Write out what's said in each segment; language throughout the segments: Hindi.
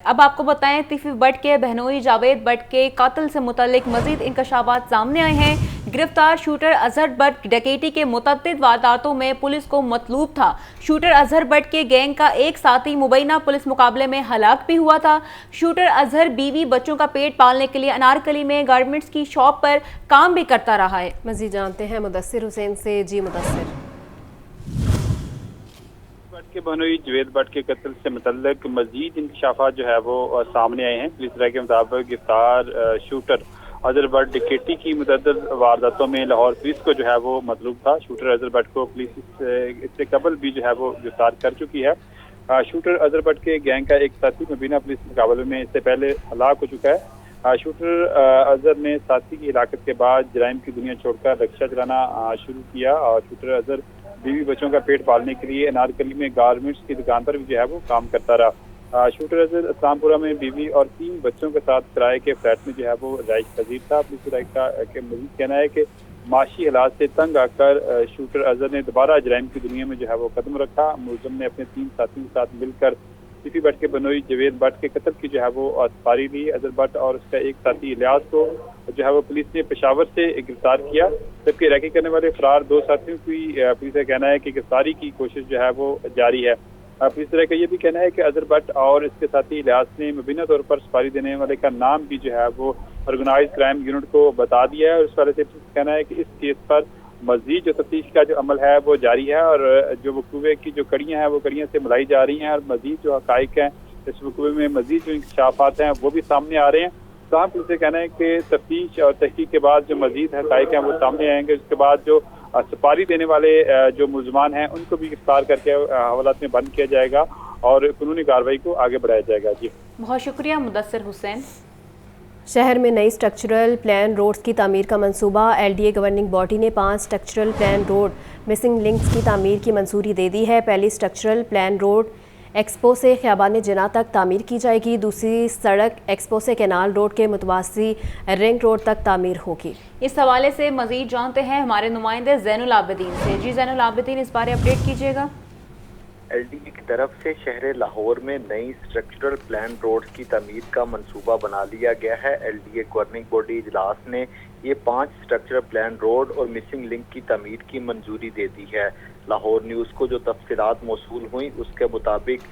अब आपको बताएं, तिफी भट्ट के बहनोई जावेद भट्ट के कातिल से मुतल्लिक मजीद इंकशाफात सामने आए हैं। गिरफ्तार शूटर अजहर भट्ट डकैती के मुतअद्दिद वारदातों में पुलिस को मतलूब था। शूटर अजहर भट्ट के गैंग का एक साथी मुबैना पुलिस मुकाबले में हलाक भी हुआ था। शूटर अजहर बीवी बच्चों का पेट पालने के लिए अनारकली में गारमेंट्स की शॉप पर काम भी करता रहा है। मजीद जानते हैं मुदस्सिर हुसैन से। जी मुदस्सिर, के बहनोई जावेद भट्ट के कत्ल से मुतल्लिक मजीद इंकशाफात जो है वो सामने आए हैं। पुलिस राय के मुताबिक गिरफ्तार शूटर अजहर भट्ट डकैती की मुतअद्दिद वारदातों में लाहौर पुलिस को जो है वो मतलूब था। शूटर अजहर भट्ट को पुलिस इससे कबल भी जो है वो गिरफ्तार कर चुकी है। शूटर अजहर भट्ट के गैंग का एक साथी मुबीना पुलिस मुकाबले में इससे पहले हलाक हो चुका है। शूटर अजहर ने साथी की हिलाकत के बाद जराइम की दुनिया छोड़कर रिक्शा चलाना शुरू किया और शूटर अजहर बीवी बच्चों का पेट पालने के लिए अनारकली में गारमेंट्स की दुकान पर भी जो है वो काम करता रहा। शूटर अजहर इस्लामपुरा में बीवी और 3 बच्चों के साथ किराए के फ्लैट में जो है वो राइश पजीर था। पुलिस राय का मजीद कहना है कि माशी हालात से तंग आकर शूटर अजहर ने दोबारा जराइम की दुनिया में जो है वो कदम रखा। मुलजम ने अपने 3 साथियों के साथ मिलकर तिफी भट्ट के बहनोई जावेद भट्ट के कत्ल की जो है वो सफारी ली। अजहर भट्ट और उसका एक साथी इलियास को जो है वो पुलिस ने पेशावर से गिरफ्तार किया, जबकि रैकी करने वाले फरार 2 साथियों की पुलिस का कहना है कि गिरफ्तारी की कोशिश जो है वो जारी है। पुलिस का ये भी कहना है कि अजहर भट्ट और इसके साथी इलियास ने मुबीना तौर पर सफारी देने वाले का नाम भी जो है वो ऑर्गेनाइज क्राइम यूनिट को बता दिया है। उस वाले से कहना है कि इस केस पर मजीद जो तफ्तीश का जो अमल है वो जारी है और जो वकूवे की जो कड़ियाँ हैं वो कड़ियाँ से मिलाई जा रही हैं और मजीद जो हकाइक हैं इस वकूवे में मजीद जो इंकशाफात हैं वो भी सामने आ रहे हैं। तमाम पुलिस से कहना है कि तफ्तीश और तहकीक के बाद जो मजीद हकाइक हैं वो सामने आएंगे। उसके बाद जो सफारी देने वाले जो मुलजमान हैं उनको भी गिरफ्तार करके हवालात में बंद किया जाएगा और कानूनी कार्रवाई को आगे बढ़ाया जाएगा। जी बहुत शुक्रिया मुदस्सिर हुसैन। शहर में नई स्ट्रक्चरल प्लान रोड्स की तामीर का मंसूबा। LDA गवर्निंग बॉडी ने 5 structural plan road missing links की तामीर की मंजूरी दे दी है। पहली स्ट्रक्चरल प्लान रोड एक्सपो से ख़ियाबान जिना तक तामीर की जाएगी। दूसरी सड़क एक्सपो से कैनाल रोड के मुतवासी रिंग रोड तक तामीर होगी। इस हवाले से मजीद जानते हैं हमारे नुमाइंदे ज़ैनुल आबिदीन से। जी ज़ैनुल आबिदीन, इस बारे अपडेट कीजिएगा। LDA की तरफ से शहर लाहौर में नई स्ट्रक्चरल प्लान रोड की तमीर का मंसूबा बना लिया गया है। LDA गवर्निंग बॉडी इजलास ने ये 5 स्ट्रक्चरल प्लान रोड और मिसिंग लिंक की तमीर की मंजूरी दे दी है। लाहौर न्यूज़ को जो तफसीलात मौसूल हुई उसके मुताबिक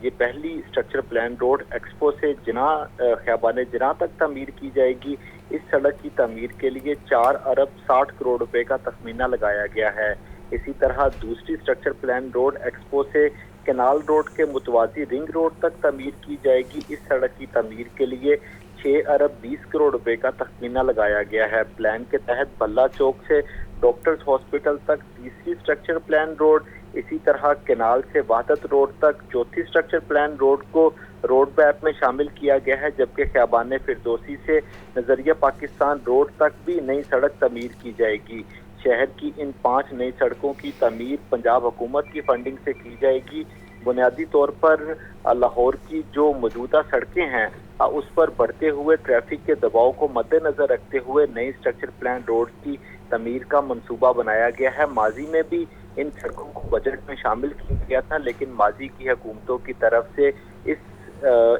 ये पहली स्ट्रक्चरल प्लान रोड एक्सपो से ख़ियाबान जिना तक तमीर की जाएगी। इस सड़क की तमीर के लिए 4 अरब 60 करोड़ रुपए का तखमीना लगाया गया है। इसी तरह दूसरी स्ट्रक्चर प्लान रोड एक्सपो से कैनाल रोड के मुतवाजी रिंग रोड तक तमीर की जाएगी। इस सड़क की तमीर के लिए 6 अरब 20 करोड़ रुपए का तखमीना लगाया गया है। प्लान के तहत बल्ला चौक से डॉक्टर्स हॉस्पिटल तक तीसरी स्ट्रक्चर प्लान रोड, इसी तरह कैनाल से वहदत रोड तक चौथी स्ट्रक्चर प्लान रोड को रोड मैप में शामिल किया गया है, जबकि ख़ियाबान फिरदौसी से नजरिया पाकिस्तान रोड तक भी नई सड़क तमीर की जाएगी। शहर की इन 5 नई सड़कों की तमीर पंजाब हुकूमत की फंडिंग से की जाएगी। बुनियादी तौर पर लाहौर की जो मौजूदा सड़कें हैं उस पर बढ़ते हुए ट्रैफिक के दबाव को मद्देनजर रखते हुए नई स्ट्रक्चर प्लान रोड की तमीर का मंसूबा बनाया गया है। माजी में भी इन सड़कों को बजट में शामिल किया गया था, लेकिन माजी की हुकूमतों की तरफ से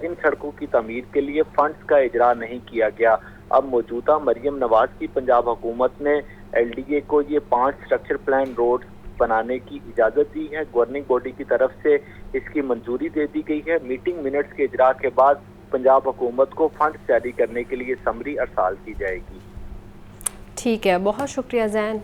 इन सड़कों की तमीर के लिए फंड्स का इजरा नहीं किया गया। अब मौजूदा मरियम नवाज की पंजाब हुकूमत ने LDA को ये 5 स्ट्रक्चर प्लान रोड बनाने की इजाज़त दी है। गवर्निंग बॉडी की तरफ से इसकी मंजूरी दे दी गई है। मीटिंग मिनट्स के इजरा के बाद पंजाब हुकूमत को फंड जारी करने के लिए समरी अरसाल की जाएगी। ठीक है, बहुत शुक्रिया जैन।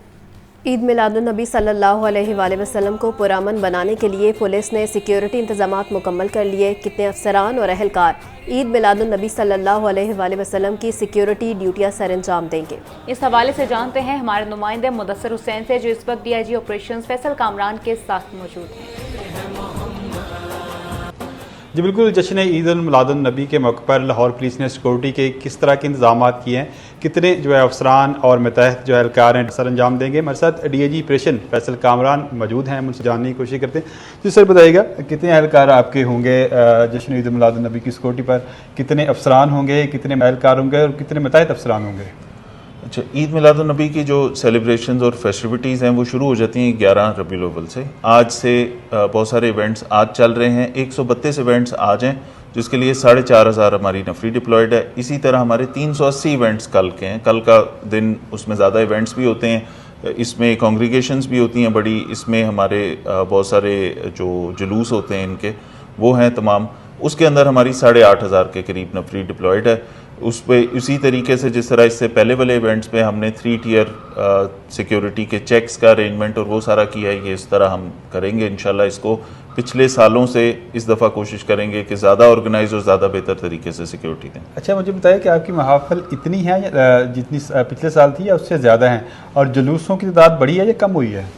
ईद मिलादुन्नबी सल्लल्लाहु अलैहि वसल्लम को पुरअमन बनाने के लिए पुलिस ने सिक्योरिटी इंतजामात मुकम्मल कर लिए। कितने अफसरान और अहलकार ईद मिलादुन्नबी सल्लल्लाहु अलैहि वसल्लम की सिक्योरिटी ड्यूटियां सर अंजाम देंगे? इस हवाले से जानते हैं हमारे नुमाइंदे मुदस्सिर हुसैन से, जो इस वक्त DIG ऑपरेशन फैसल कामरान के साथ मौजूद हैं। जी बिल्कुल, जश्न ईद उल मिलादुन नबी के मौके पर लाहौर पुलिस ने सिक्योरिटी के किस तरह के इंतजाम किए हैं, कितने जो है अफसरान और मतहत जो एहलकार हैं सर अंजाम देंगे। हमारे साथ DIG ऑपरेशन फैसल कामरान मौजूद हैं, उनसे जानने की कोशिश करते हैं। जी सर, बताइएगा कितने एहलकार आपके होंगे जश्न ईद उल मिलादुन नबी की सिक्योरिटी पर, कितने अफसरान होंगे, कितने एहलकार होंगे और कितने मतहत अफसरान होंगे? अच्छा, ईद मिलादुन्नबी की जो सेलिब्रेशंस और फेस्टिविटीज़ हैं वो शुरू हो जाती हैं 11 रबीउल अव्वल से। आज से बहुत सारे इवेंट्स आज चल रहे हैं, 132 इवेंट्स आज हैं जिसके लिए 4,500 हमारी नफरी डिप्लॉयड है। इसी तरह हमारे 380 इवेंट्स कल के हैं। कल का दिन उसमें ज़्यादा इवेंट्स भी होते हैं, इसमें कॉन्ग्रीगेशंस भी होती हैं बड़ी, इसमें हमारे बहुत सारे जो जुलूस होते हैं इनके वो हैं तमाम। उसके अंदर हमारी 8,500 के करीब नफरी डिप्लॉयड है। उस पे उसी तरीके से जिस तरह इससे पहले वाले इवेंट्स पे हमने 3 टियर सिक्योरिटी के चेक्स का अरेंजमेंट और वो सारा किया है, ये इस तरह हम करेंगे इंशाल्लाह। इसको पिछले सालों से इस दफ़ा कोशिश करेंगे कि ज़्यादा ऑर्गेनाइज और ज़्यादा बेहतर तरीके से सिक्योरिटी दें। अच्छा, मुझे बताइए कि आपकी महाफिल इतनी है जितनी पिछले साल थी या उससे ज़्यादा हैं, और जुलूसों की तादाद बढ़ी है या कम हुई है?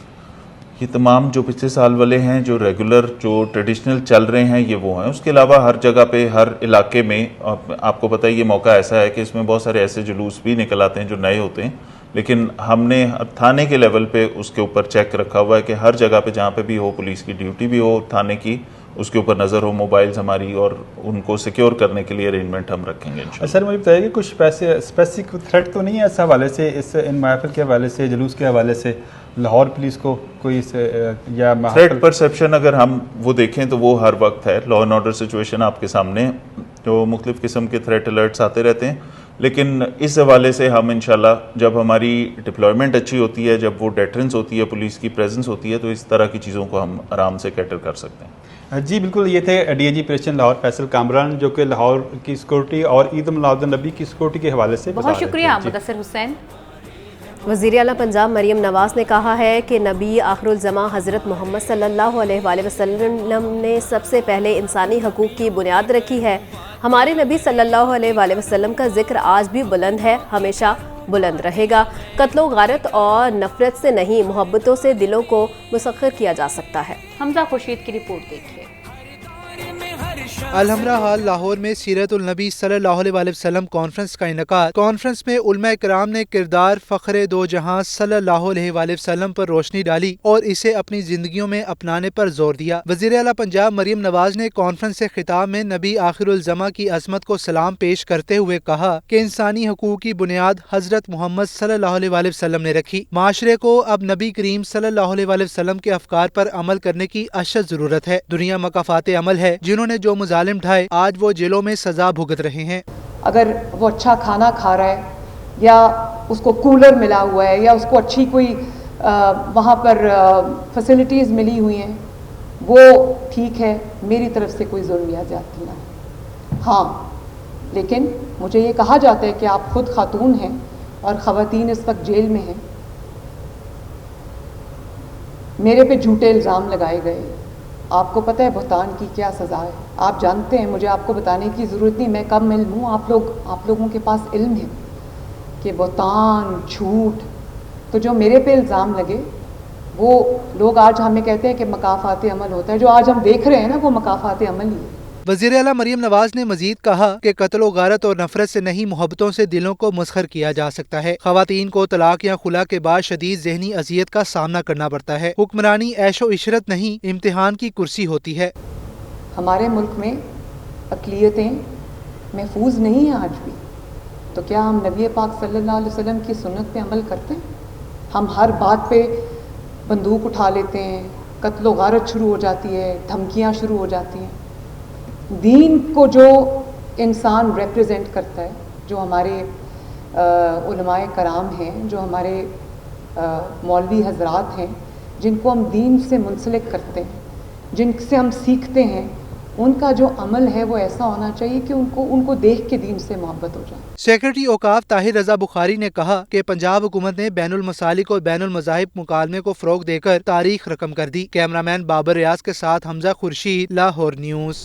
ये तमाम जो पिछले साल वाले हैं, जो रेगुलर जो ट्रेडिशनल चल रहे हैं, ये वो हैं। उसके अलावा हर जगह पे हर इलाके में आपको पता है ये मौका ऐसा है कि इसमें बहुत सारे ऐसे जुलूस भी निकल आते हैं जो नए होते हैं, लेकिन हमने थाने के लेवल पे उसके ऊपर चेक रखा हुआ है कि हर जगह पे जहाँ पे भी हो, पुलिस की ड्यूटी भी हो थाने की, उसके ऊपर नज़र हो, मोबाइल्स हमारी, और उनको सिक्योर करने के लिए अरेंजमेंट हम रखेंगे इंशाल्लाह। सर मुझे बताइए कि कुछ पैसे स्पेसिफिक थ्रेट तो नहीं है इस हवाले से, इस इन महफिल के हवाले से, जुलूस के हवाले से लाहौर पुलिस को कोई या थ्रेट परसेप्शन अगर हम वो देखें तो वो हर वक्त है। लॉ एंड ऑर्डर सिचुएशन आपके सामने, जो मुख्तलिफ किस्म के थ्रेट अलर्ट्स आते रहते हैं, लेकिन इस हवाले से हम इंशाल्लाह जब हमारी डिप्लॉयमेंट अच्छी होती है, जब वो डेटरेंस होती है, पुलिस की प्रेजेंस होती है, तो इस तरह की चीज़ों को हम आराम से कैटर कर सकते हैं। जी बिल्कुल, ये थे डीएजी ऑपरेशन लाहौर फैसल कामरान, जो कि लाहौर की सिक्योरिटी और ईद मिलादुन नबी की सिक्योरिटी के हवाले से। बहुत शुक्रिया मुदस्सिर हुसैन। वज़ीर आला पंजाब मरियम नवाज़ ने कहा है कि नबी आखिरुल ज़मा हज़रत मोहम्मद सल्लल्लाहु अलैहि वसल्लम ने सबसे पहले इंसानी हकूक़ की बुनियाद रखी है। हमारे नबी सल्लल्लाहु अलैहि वसल्लम का जिक्र आज भी बुलंद है, हमेशा बुलंद रहेगा। कत्लो गारत और नफरत से नहीं, मोहब्बतों से दिलों को मुसख्खर किया जा सकता है। हमजा खुर्शीद की रिपोर्ट देखिए। अलहमरा हाल लाहौर में सीरतुल नबी सल्लल्लाहु अलैहि वसल्लम कॉन्फ्रेंस का इनेकाद। कॉन्फ्रेंस में उलमा कराम ने किरदार फ़ख्रे दो जहां सल्लल्लाहु अलैहि वसल्लम पर रोशनी डाली और इसे अपनी जिंदगियों में अपनाने पर जोर दिया। वज़ीर आला पंजाब मरियम नवाज ने कॉन्फ्रेंस से खिताब में नबी आखिरुल ज़मा की अज़मत को सलाम पेश करते हुए कहा कि इंसानी हकूक़ की बुनियाद हज़रत मोहम्मद सल्लल्लाहु अलैहि वसल्लम ने रखी। माशरे को अब नबी करीम सल्लल्लाहु अलैहि वसल्लम के अफ़कार पर अमल करने की अशद ज़रूरत है। दुनिया मकाफ़ाते अमल है, जिन्होंने जो मुजालिम ढाए आज वो जेलों में सजा भुगत रहे हैं। अगर वो अच्छा खाना खा रहा है, या उसको कूलर मिला हुआ है, या उसको अच्छी कोई वहाँ पर फैसिलिटीज़ मिली हुई हैं, वो ठीक है, मेरी तरफ से कोई जुल्म या ज़्यादती ना हो। हाँ, लेकिन मुझे ये कहा जाता है कि आप खुद खातून हैं और ख़वातीन इस वक्त जेल में हैं, मेरे पे झूठे इल्ज़ाम लगाए गए। आपको पता है बुहतान की क्या सज़ा है, आप जानते हैं, मुझे आपको बताने की ज़रूरत नहीं, मैं कम इल्म हूँ, आप लोगों के पास इल्म है कि बुहतान, झूठ, तो जो मेरे पे इल्ज़ाम लगे वो लोग आज हमें कहते हैं कि मकाफ़ाते अमल होता है। जो आज हम देख रहे हैं ना, वो मकाफ़ाते अमल ही है। वज़ीर आला मरियम नवाज ने मजीद कहा कि कत्लो गारत और नफरत से नहीं, मोहब्बतों से दिलों को मुसखर किया जा सकता है। ख़वातीन को तलाक या खुला के बाद शदीद ज़हनी अजियत का सामना करना पड़ता है। हुक्मरानी ऐशो इशरत नहीं, इम्तिहान की कुर्सी होती है। हमारे मुल्क में अक़लियतें महफूज नहीं हैं आज भी, तो क्या हम नबी पाक सल्लल्लाहु अलैहि वसल्लम की सुन्नत पे अमल करते हैं? हम हर बात पे बंदूक उठा लेते हैं, कत्लो गारत शुरू हो जाती है, धमकियाँ शुरू हो जाती हैं। दीन को जो इंसान रिप्रेजेंट करता है, जो हमारे उलमाए कराम हैं, जो हमारे मौलवी हजरात हैं, जिनको हम दीन से मुंसलिक करते हैं, जिनसे हम सीखते हैं, उनका जो अमल है वो ऐसा होना चाहिए कि उनको देख के दीन से मोहब्बत हो जाए। सेक्रेटरी औकाफ ताहिर रजा बुखारी ने कहा कि पंजाब हुकूमत ने बैनुल मसालिक और बैनुल मज़ाहिब मुकालमे को फ़रोग देकर तारीख रकम कर दी। कैमरामैन बाबर रियाज के साथ हमजा खुर्शीद, लाहौर न्यूज़।